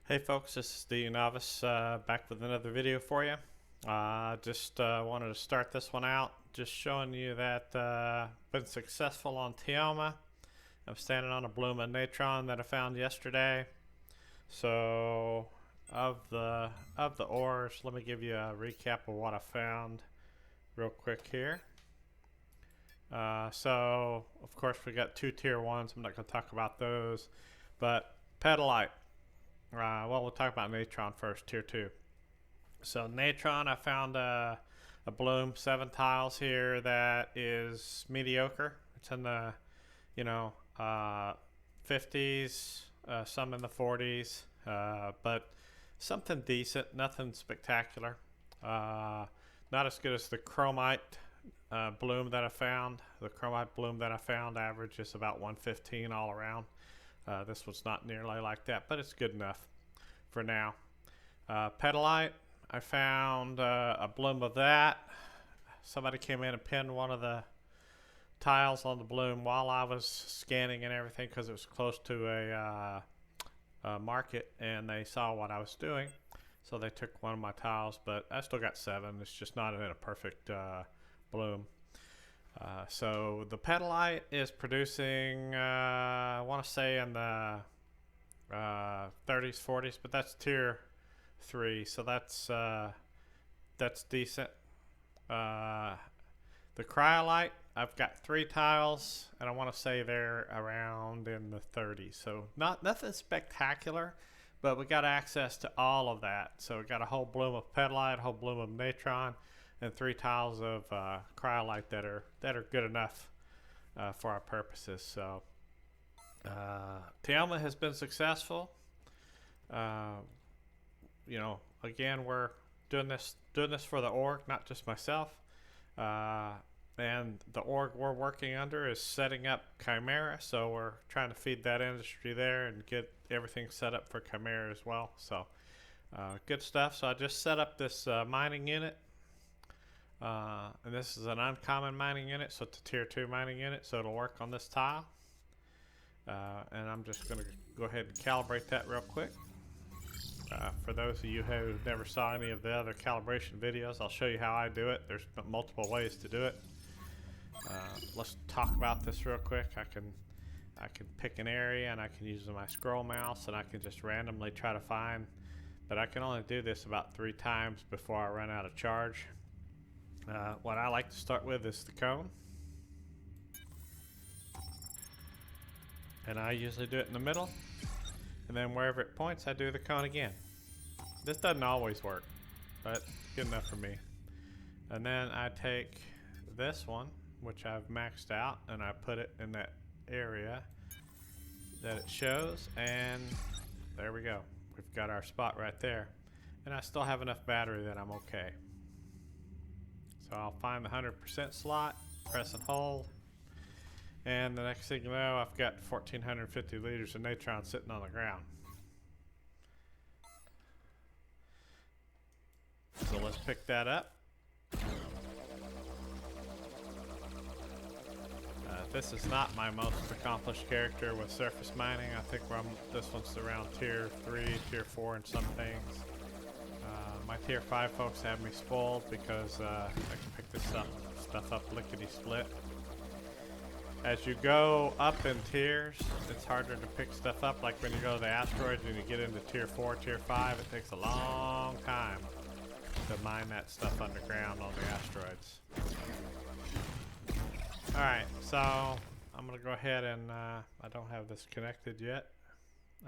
Hey folks, this is the Novice back with another video for you. Just wanted to start this one out, just showing you that been successful on Teoma. I'm standing on a bloom of natron that I found yesterday. So of the ores, let me give you a recap of what I found real quick here. So of course we got two tier ones. I'm not going to talk about those, but petalite. Well, we'll talk about natron first, tier 2. So natron, I found a bloom, 7 tiles here that is mediocre. It's in the, 50s, some in the 40s, but something decent, nothing spectacular. Not as good as the chromite bloom that I found. The chromite bloom that I found averages about 115 all around. This one's not nearly like that, but it's good enough for now. Petalite, I found a bloom of that. Somebody came in and pinned one of the tiles on the bloom while I was scanning and everything because it was close to a market, and they saw what I was doing. So they took one of my tiles, but I still got 7. It's just not in a perfect bloom. So the petalite is producing, I want to say in the 30s, 40s, but that's tier 3, so that's decent. The cryolite, I've got 3 tiles, and I want to say they're around in the 30s. So nothing spectacular, but we got access to all of that. So we got a whole bloom of petalite, a whole bloom of natron, and 3 tiles of cryolite that are good enough for our purposes. So Teoma has been successful. Again, we're doing this for the org, not just myself. And the org we're working under is setting up Chimera, so we're trying to feed that industry there and get everything set up for Chimera as well. So good stuff. So I just set up this mining unit. And this is an uncommon mining unit, so it's a tier 2 mining unit, so it'll work on this tile. And I'm just going to go ahead and calibrate that real quick. For those of you who never saw any of the other calibration videos, I'll show you how I do it. There's multiple ways to do it. Let's talk about this real quick. I can pick an area, and I can use my scroll mouse, and I can just randomly try to find, but I can only do this about 3 times before I run out of charge. What I like to start with is the cone, and I usually do it in the middle, and then wherever it points I do the cone again. This doesn't always work, but good enough for me. And then I take this one, which I've maxed out, and I put it in that area that it shows, and there we go. We've got our spot right there, and I still have enough battery that I'm okay. So I'll find the 100% slot, press and hold, and the next thing you know, I've got 1,450 liters of natron sitting on the ground. So let's pick that up. This is not my most accomplished character with surface mining. I think this one's around tier 3, tier 4 in some things. My tier 5 folks have me spoiled because I can pick this stuff up lickety split. As you go up in tiers, it's harder to pick stuff up. Like when you go to the asteroids and you get into tier 4, tier 5, it takes a long time to mine that stuff underground on the asteroids. Alright, so I'm going to go ahead and I don't have this connected yet,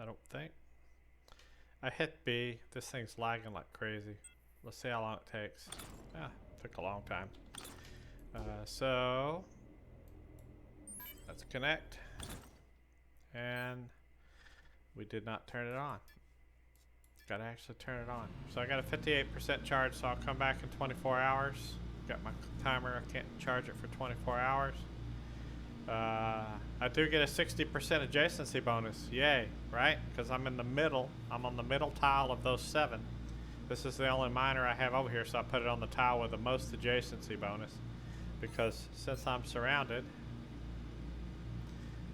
I don't think. I hit B. This thing's lagging like crazy. Let's see how long it takes. Took a long time. So let's connect. And we did not turn it on. Gotta actually turn it on. So I got a 58% charge, so I'll come back in 24 hours. Got my timer, I can't charge it for 24 hours. I do get a 60% adjacency bonus. Yay, right? Because I'm in the middle. I'm on the middle tile of those 7. This is the only miner I have over here, so I put it on the tile with the most adjacency bonus. Because since I'm surrounded,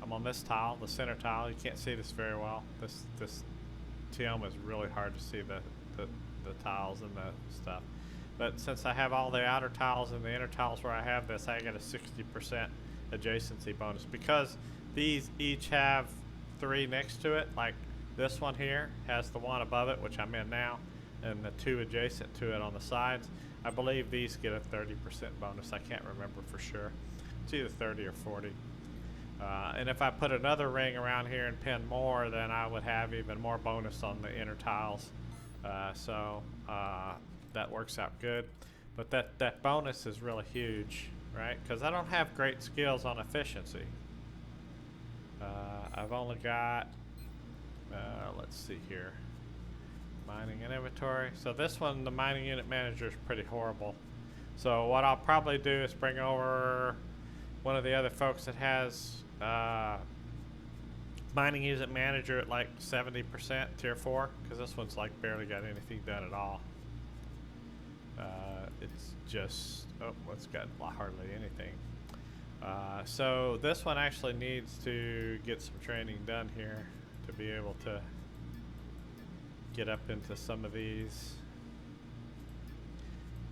I'm on this tile, the center tile. You can't see this very well. This Teoma is really hard to see the tiles and the stuff. But since I have all the outer tiles and the inner tiles where I have this, I get a 60% adjacency bonus because these each have 3 next to it. Like this one here has the one above it, which I'm in now, and the 2 adjacent to it on the sides. I believe these get a 30% bonus. I can't remember for sure. It's either 30 or 40. And if I put another ring around here and pin more, then I would have even more bonus on the inner tiles. So that works out good. But that bonus is really huge, right? Because I don't have great skills on efficiency. I've only got, let's see here, mining and inventory. So this one, the mining unit manager, is pretty horrible. So what I'll probably do is bring over one of the other folks that has mining unit manager at like 70% tier 4, because this one's like barely got anything done at all. It's just, oh, it's got hardly anything. So this one actually needs to get some training done here to be able to get up into some of these.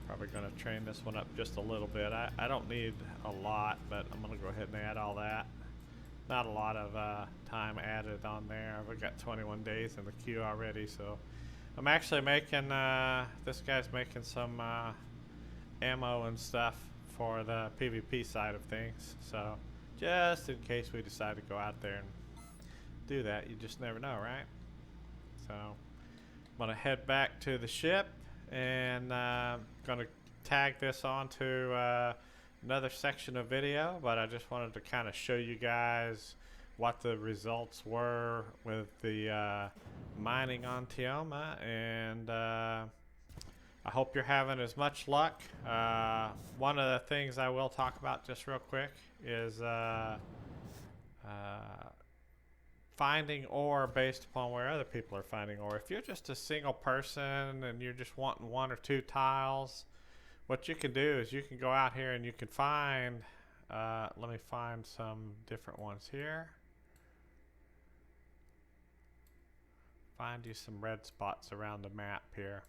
Probably going to train this one up just a little bit. I don't need a lot, but I'm going to go ahead and add all that. Not a lot of time added on there. I've got 21 days in the queue already, so I'm actually making, this guy's making some ammo and stuff for the PvP side of things. So just in case we decide to go out there and do that, you just never know, right? So I'm going to head back to the ship and going to tag this onto another section of video, but I just wanted to kind of show you guys what the results were with the mining on Teoma, and I hope you're having as much luck. One of the things I will talk about just real quick is finding ore based upon where other people are finding ore. If you're just a single person and you're just wanting 1 or 2 tiles, what you can do is you can go out here and you can find, let me find some different ones here. Find you some red spots around the map here.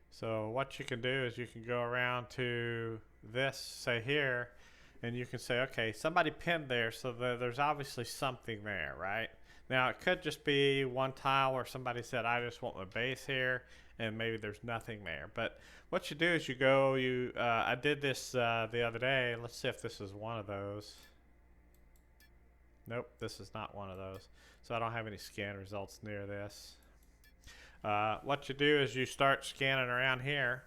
So what you can do is you can go around to this, say here, and you can say, okay, somebody pinned there, so there's obviously something there, right? Now it could just be one tile where somebody said, I just want my base here, and maybe there's nothing there. But what you do is you go, I did this the other day. Let's see if this is one of those. Nope, this is not one of those. So I don't have any scan results near this. What you do is you start scanning around here.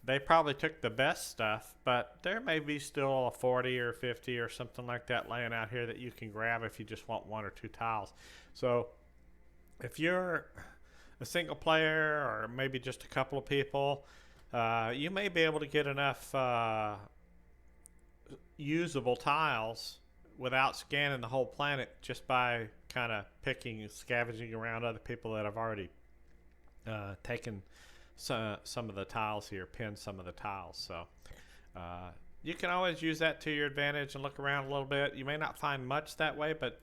They probably took the best stuff, but there may be still a 40 or 50 or something like that laying out here that you can grab if you just want 1 or 2 tiles. So if you're a single player or maybe just a couple of people, you may be able to get enough usable tiles without scanning the whole planet just by kind of picking and scavenging around other people that have already taken some of the tiles here, pinned some of the tiles. So you can always use that to your advantage and look around a little bit. You may not find much that way, but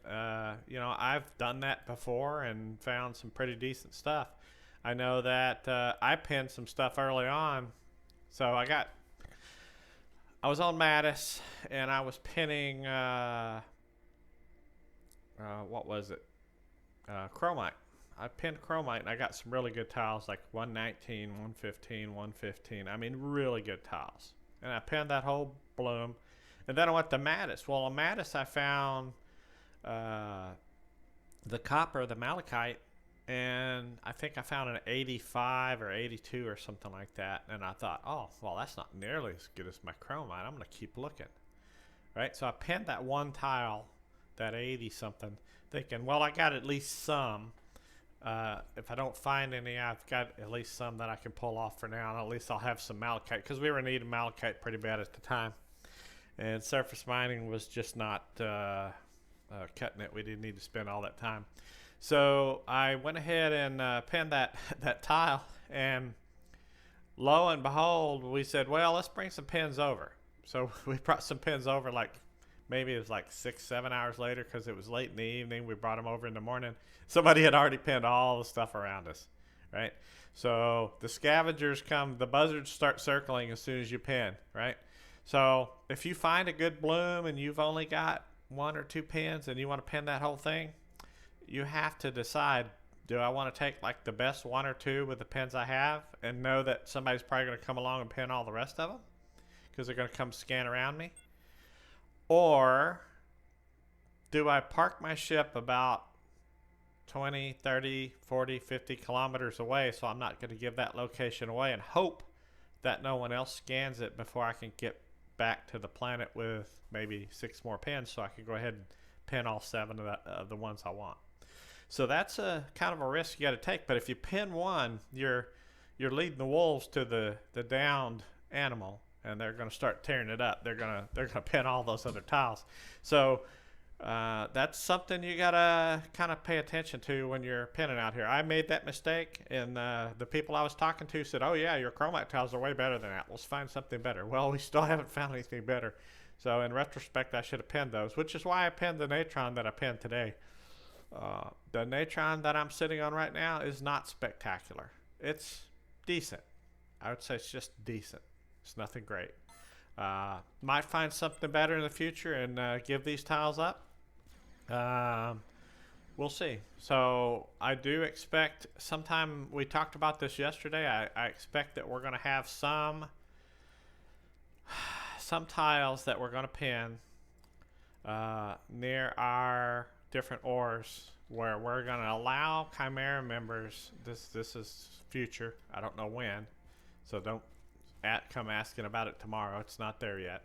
you know, I've done that before and found some pretty decent stuff. I know that I pinned some stuff early on. So I was on Mattis and I was pinning what was it? Chromite. I pinned chromite and I got some really good tiles, like 119, 115, 115. I mean, really good tiles. And I pinned that whole bloom. And then I went to Mattis. Well, on Mattis I found the copper, the malachite, and I think I found an 85 or 82 or something like that. And I thought, oh, well, that's not nearly as good as my chromite. I'm going to keep looking. Right? So I pinned that one tile, that 80 something, thinking, well, I got at least some. If I don't find any, I've got at least some that I can pull off for now, and at least I'll have some malachite, because we were needing malachite pretty bad at the time, and surface mining was just not cutting it. We didn't need to spend all that time. So I went ahead and pinned that tile, and lo and behold, we said, well, let's bring some pins over. So we brought some pins over, like maybe it was like 6, 7 hours later because it was late in the evening. We brought them over in the morning. Somebody had already pinned all the stuff around us, right? So the scavengers come, the buzzards start circling as soon as you pin, right? So if you find a good bloom and you've only got 1 or 2 pins and you want to pin that whole thing, you have to decide, do I want to take like the best 1 or 2 with the pins I have and know that somebody's probably going to come along and pin all the rest of them because they're going to come scan around me? Or do I park my ship about 20, 30, 40, 50 kilometers away so I'm not going to give that location away and hope that no one else scans it before I can get back to the planet with maybe 6 more pins so I can go ahead and pin all 7 of the ones I want? So that's a kind of a risk you got to take. But if you pin one, you're leading the wolves to the downed animal, and they're going to start tearing it up. They're gonna pin all those other tiles. So that's something you got to kind of pay attention to when you're pinning out here. I made that mistake, and the people I was talking to said, "Oh yeah, your chromite tiles are way better than that. Let's find something better." Well, we still haven't found anything better. So in retrospect, I should have pinned those, which is why I pinned the natron that I pinned today. The natron that I'm sitting on right now is not spectacular. It's decent. I would say it's just decent. It's nothing great. Might find something better in the future and give these tiles up. We'll see. So I do expect sometime, we talked about this yesterday, I expect that we're going to have some tiles that we're going to pin near our different ores where we're going to allow Chimera members, this is future, I don't know when, so don't come asking about it tomorrow, it's not there yet,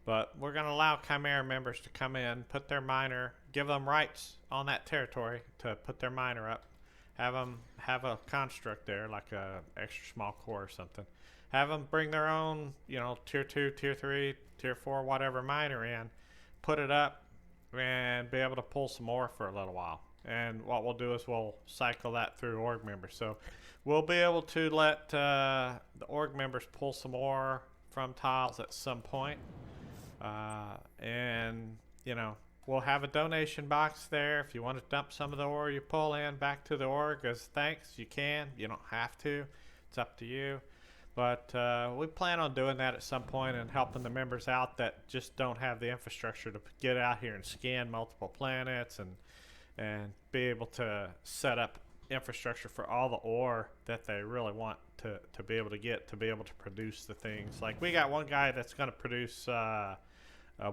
but we're going to allow Chimera members to come in, put their miner, give them rights on that territory to put their miner up, have them have a construct there like a extra small core or something, have them bring their own, tier 2, tier 3, tier 4, whatever miner in, put it up, and be able to pull some more for a little while. And what we'll do is we'll cycle that through org members. So we'll be able to let the org members pull some ore from tiles at some point. And, we'll have a donation box there. If you want to dump some of the ore you pull in back to the org as thanks, you can. You don't have to. It's up to you. But we plan on doing that at some point and helping the members out that just don't have the infrastructure to get out here and scan multiple planets and be able to set up infrastructure for all the ore that they really want to be able to get to be able to produce the things. Like we got one guy that's going to produce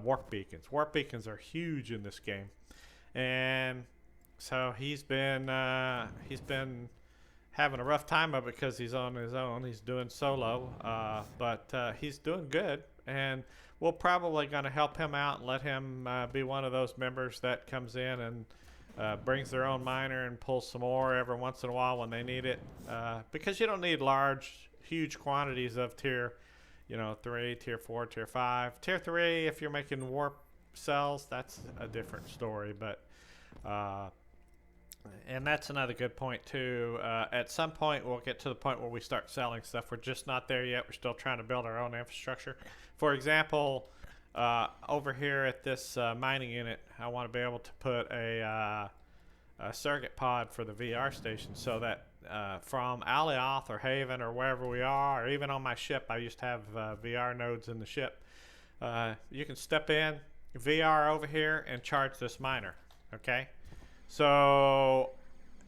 warp beacons. Warp beacons are huge in this game, and so he's been having a rough time of it because he's on his own. He's doing solo, but he's doing good, and we're probably going to help him out and let him be one of those members that comes in and brings their own miner and pulls some ore every once in a while when they need it, because you don't need huge quantities of tier 3, tier 4, tier 5. Tier 3, if you're making warp cells, that's a different story, but and that's another good point too. At some point we'll get to the point where we start selling stuff. We're just not there yet. We're still trying to build our own infrastructure. For example, over here at this mining unit, I want to be able to put a circuit pod for the VR station so that from Alioth or Haven or wherever we are, or even on my ship, I used to have VR nodes in the ship. You can step in, VR over here, and charge this miner, okay? So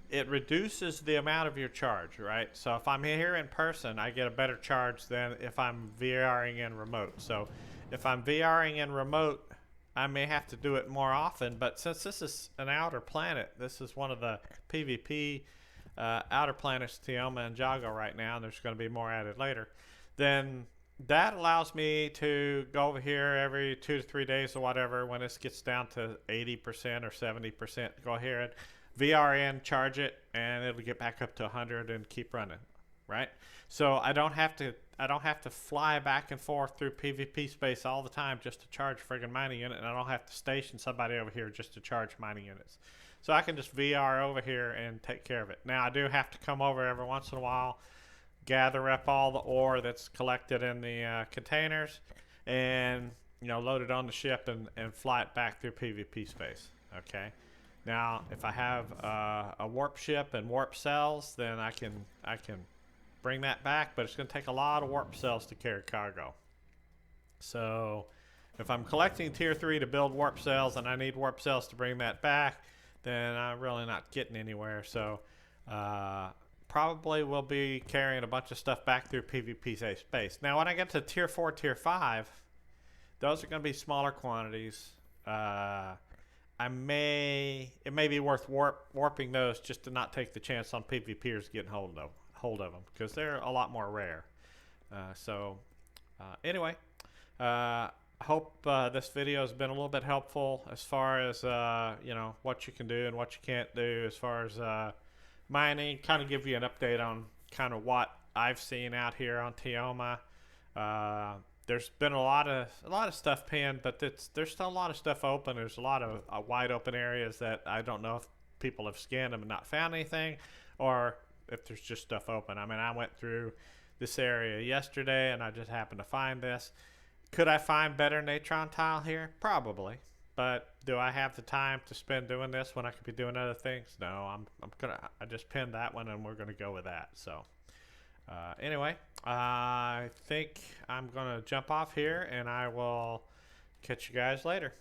it reduces the amount of your charge, right? So if I'm here in person, I get a better charge than if I'm VRing in remote. So if I'm VRing in remote, I may have to do it more often, but since this is an outer planet, this is one of the PvP outer planets, Teoma and Jago right now, and there's going to be more added later, then that allows me to go over here every 2 to 3 days or whatever. When this gets down to 80% or 70%, go here and VR in, charge it, and it'll get back up to 100 and keep running, right? So I don't have to fly back and forth through PvP space all the time just to charge a friggin' mining unit, and I don't have to station somebody over here just to charge mining units. So I can just VR over here and take care of it. Now I do have to come over every once in a while, gather up all the ore that's collected in the containers, and load it on the ship and fly it back through PvP space. Okay. Now, if I have a warp ship and warp cells, then I can bring that back, but it's going to take a lot of warp cells to carry cargo. So, if I'm collecting tier 3 to build warp cells and I need warp cells to bring that back, then I'm really not getting anywhere. So, probably will be carrying a bunch of stuff back through PvP space. Now, when I get to tier 4, tier 5, those are going to be smaller quantities. It may be worth warping those just to not take the chance on PvPers getting hold of them, because they're a lot more rare. Anyway, hope this video has been a little bit helpful as far as what you can do and what you can't do as far as mining. Kind of give you an update on kind of what I've seen out here on Teoma. There's been a lot of stuff pinned, but there's still a lot of stuff open. There's a lot of wide open areas that I don't know if people have scanned them and not found anything, or if there's just stuff open. I mean, I went through this area yesterday and I just happened to find this. Could I find better natron tile here? Probably. But do I have the time to spend doing this when I could be doing other things? No, I just pinned that one and we're gonna go with that. So anyway, I think I'm gonna jump off here and I will catch you guys later.